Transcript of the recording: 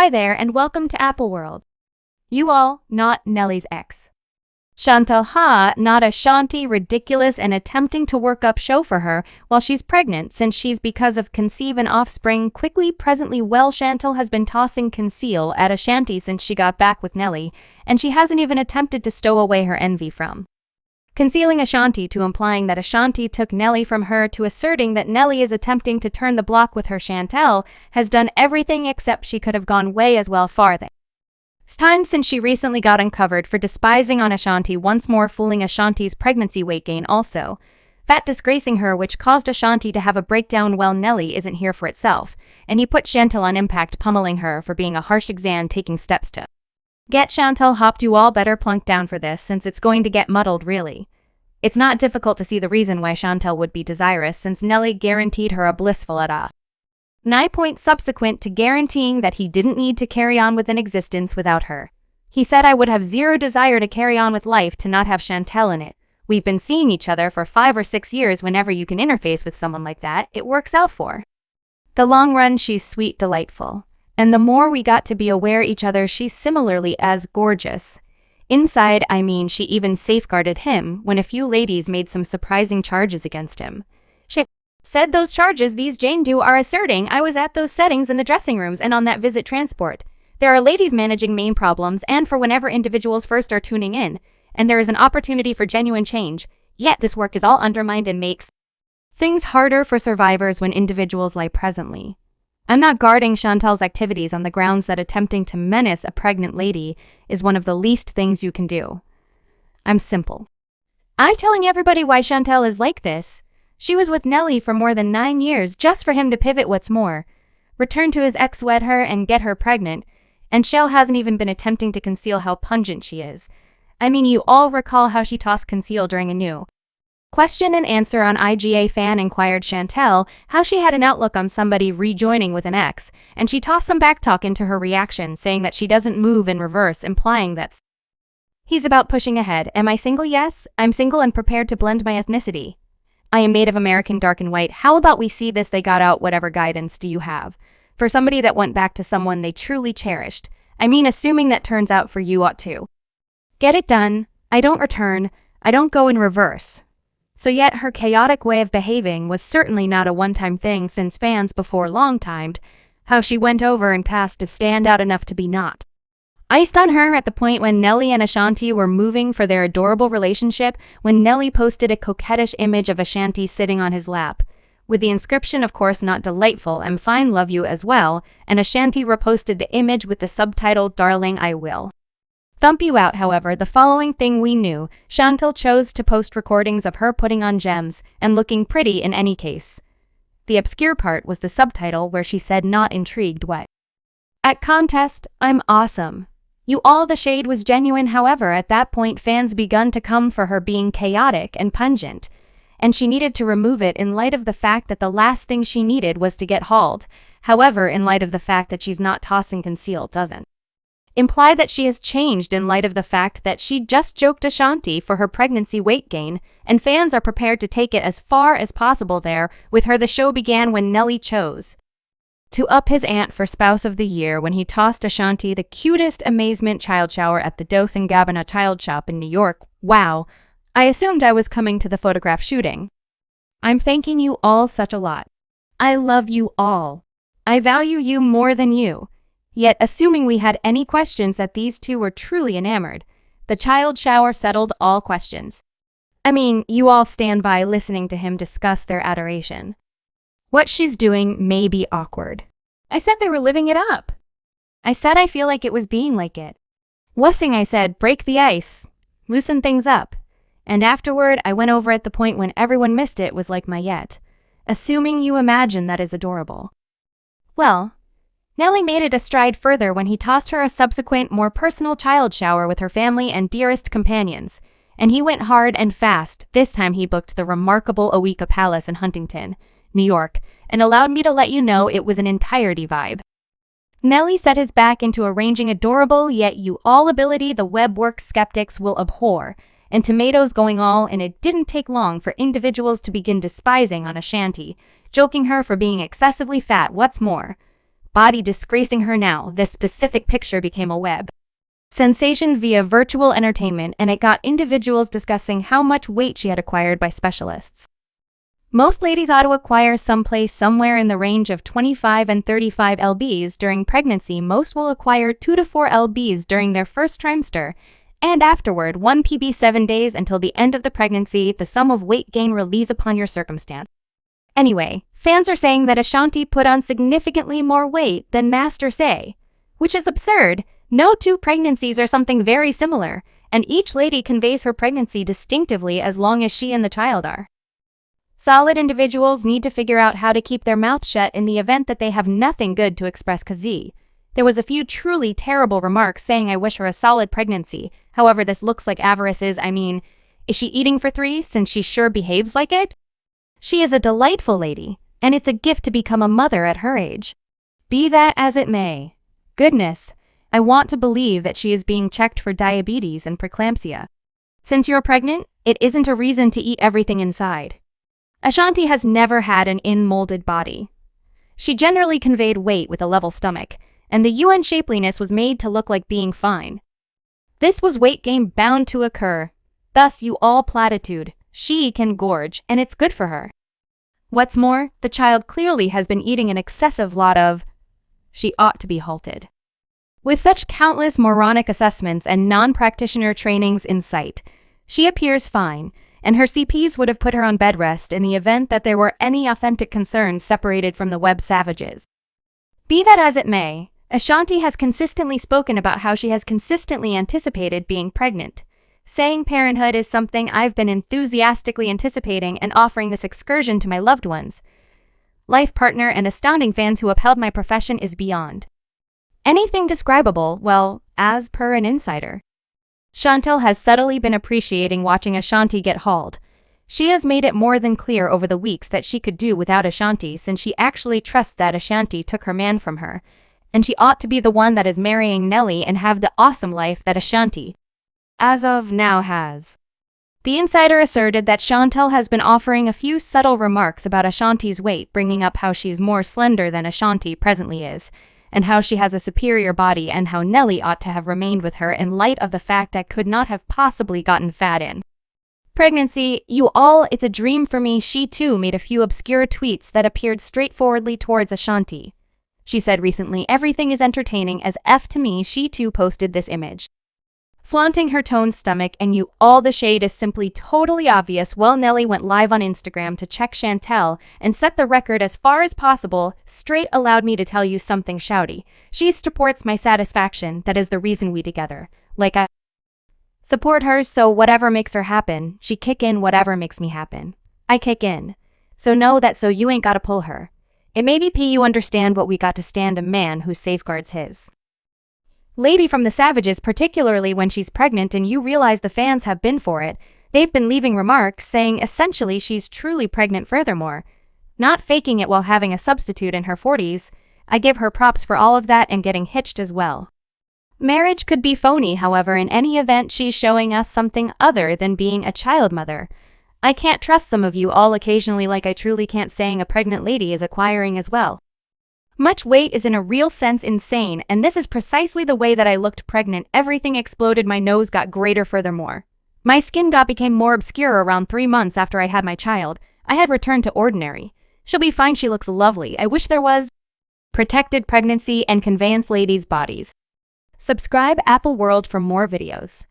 Hi there and welcome to Apple World. You all, not Nelly's ex. Shantel not Ashanti, ridiculous and attempting to work up show for her while she's pregnant since she's because of conceive and offspring quickly presently well Shantel has been tossing conceal at Ashanti since she got back with Nelly, and she hasn't even attempted to stow away her envy from concealing Ashanti to implying that Ashanti took Nelly from her to asserting that Nelly is attempting to turn the block with her Shantel has done everything except she could have gone way as well farther. It's time since she recently got uncovered for despising on Ashanti once more fooling Ashanti's pregnancy weight gain also. That disgracing her which caused Ashanti to have a breakdown well Nelly isn't here for itself, and he put Shantel on impact pummeling her for being a harsh exam taking steps to get Shantel hopped you all better plunk down for this since it's going to get muddled really. It's not difficult to see the reason why Shantel would be desirous since Nelly guaranteed her a blissful at a 9 point subsequent to guaranteeing that he didn't need to carry on with an existence without her. He said I would have zero desire to carry on with life to not have Shantel in it. We've been seeing each other for 5 or 6 years whenever you can interface with someone like that, it works out for the long run she's sweet delightful. And the more we got to be aware each other she's similarly as gorgeous. Inside, I mean she even safeguarded him when a few ladies made some surprising charges against him. She said those charges these Jane do are asserting I was at those settings in the dressing rooms and on that visit transport. There are ladies managing main problems and for whenever individuals first are tuning in, and there is an opportunity for genuine change, yet this work is all undermined and makes things harder for survivors when individuals lie presently. I'm not guarding Shantel's activities on the grounds that attempting to menace a pregnant lady is one of the least things you can do. I'm simple. I'm telling everybody why Shantel is like this. She was with Nelly for more than 9 years just for him to pivot what's more. Return to his ex wed her and get her pregnant, and Shell hasn't even been attempting to conceal how pungent she is. I mean you all recall how she tossed conceal during a new question and answer on IGA fan inquired Shantel how she had an outlook on somebody rejoining with an ex, and she tossed some backtalk into her reaction saying that she doesn't move in reverse implying that he's about pushing ahead. Am I single? Yes, I'm single and prepared to blend my ethnicity. I am Native American dark and white. How about we see this they got out whatever guidance do you have? For somebody that went back to someone they truly cherished. I mean assuming that turns out for you ought to get it done. I don't return. I don't go in reverse. So yet her chaotic way of behaving was certainly not a one-time thing since fans before long-timed how she went over and passed to stand out enough to be not iced on her at the point when Nelly and Ashanti were moving for their adorable relationship when Nelly posted a coquettish image of Ashanti sitting on his lap, with the inscription of course not delightful I'm fine love you as well, and Ashanti reposted the image with the subtitle darling I will thump you out. However, the following thing we knew, Shantel chose to post recordings of her putting on gems and looking pretty in any case. The obscure part was the subtitle where she said not intrigued what? At contest, I'm awesome. You all the shade was genuine. However, at that point fans begun to come for her being chaotic and pungent, and she needed to remove it in light of the fact that the last thing she needed was to get hauled. However, in light of the fact that she's not tossing conceal doesn't imply that she has changed in light of the fact that she just joked Ashanti for her pregnancy weight gain, and fans are prepared to take it as far as possible there with her. The show began when Nelly chose to up his ante for Spouse of the Year when he tossed Ashanti the cutest amazement child shower at the Dos and Gabbana child shop in New York. Wow, I assumed I was coming to the photograph shooting. I'm thanking you all such a lot. I love you all. I value you more than you. Yet, assuming we had any questions that these two were truly enamored, the child shower settled all questions. I mean, you all stand by listening to him discuss their adoration. What she's doing may be awkward. I said they were living it up. I said I feel like it was being like it. Wussing, I said, break the ice, loosen things up. And afterward, I went over at the point when everyone missed it was like my yet. Assuming you imagine that is adorable. Well, Nelly made it a stride further when he tossed her a subsequent, more personal child shower with her family and dearest companions. And he went hard and fast. This time he booked the remarkable Awika Palace in Huntington, New York, and allowed me to let you know it was an entirety vibe. Nelly set his back into arranging adorable yet you all ability the web work skeptics will abhor, and tomatoes going all, and it didn't take long for individuals to begin despising on Ashanti, joking her for being excessively fat. What's more, body disgracing her now. This specific picture became a web sensation via virtual entertainment, and it got individuals discussing how much weight she had acquired by specialists. Most ladies ought to acquire someplace somewhere in the range of 25 and 35 lbs during pregnancy. Most will acquire 2 to 4 lbs during their first trimester, and afterward 1 lb 7 days until the end of the pregnancy. The sum of weight gain relies upon your circumstance. Anyway, fans are saying that Ashanti put on significantly more weight than Master say, which is absurd. No two pregnancies are something very similar, and each lady conveys her pregnancy distinctively as long as she and the child are. Solid individuals need to figure out how to keep their mouth shut in the event that they have nothing good to express. There was a few truly terrible remarks saying I wish her a solid pregnancy. However, this looks like avarice. Is she eating for 3 since she sure behaves like it? She is a delightful lady, and it's a gift to become a mother at her age. Be that as it may. Goodness, I want to believe that she is being checked for diabetes and preeclampsia. Since you're pregnant, it isn't a reason to eat everything inside. Ashanti has never had an in-molded body. She generally conveyed weight with a level stomach, and the UN shapeliness was made to look like being fine. This was weight gain bound to occur. Thus you all platitude. She can gorge, and it's good for her. What's more, the child clearly has been eating an excessive lot of. She ought to be halted. With such countless moronic assessments and non-practitioner trainings in sight, she appears fine, and her CPs would have put her on bed rest in the event that there were any authentic concerns separated from the web savages. Be that as it may, Ashanti has consistently spoken about how she has consistently anticipated being pregnant, saying parenthood is something I've been enthusiastically anticipating and offering this excursion to my loved ones, life partner, and astounding fans who upheld my profession is beyond anything describable. Well, as per an insider, Shantel has subtly been appreciating watching Ashanti get hauled. She has made it more than clear over the weeks that she could do without Ashanti, since she actually trusts that Ashanti took her man from her, and she ought to be the one that is marrying Nelly and have the awesome life that Ashanti, as of now, has. The insider asserted that Shantel has been offering a few subtle remarks about Ashanti's weight, bringing up how she's more slender than Ashanti presently is, and how she has a superior body, and how Nelly ought to have remained with her in light of the fact I could not have possibly gotten fat in pregnancy. You all, it's a dream for me. She too made a few obscure tweets that appeared straightforwardly towards Ashanti. She said recently, everything is entertaining as F to me. She too posted this image, flaunting her toned stomach, and you all, the shade is simply totally obvious. Well, Nelly went live on Instagram to check Shantel and set the record as far as possible. Straight allowed me to tell you something shouty. She supports my satisfaction. That is the reason we together. Like I support her, so whatever makes her happen, she kick in. Whatever makes me happen, I kick in. So know that, so you ain't gotta pull her. It may be you understand what we got to stand a man who safeguards his lady from the savages, particularly when she's pregnant, and you realize the fans have been for it. They've been leaving remarks saying essentially she's truly pregnant. Furthermore, not faking it while having a substitute in her 40s. I give her props for all of that, and getting hitched as well. Marriage could be phony, however, in any event she's showing us something other than being a child mother. I can't trust some of you all occasionally like I truly can't, saying a pregnant lady is acquiring as well much weight is in a real sense insane, and this is precisely the way that I looked pregnant. Everything exploded, my nose got greater. Furthermore, my skin became more obscure around 3 months after I had my child. I had returned to ordinary. She'll be fine, she looks lovely. I wish there was protected pregnancy and conveyance ladies' bodies. Subscribe Apple World for more videos.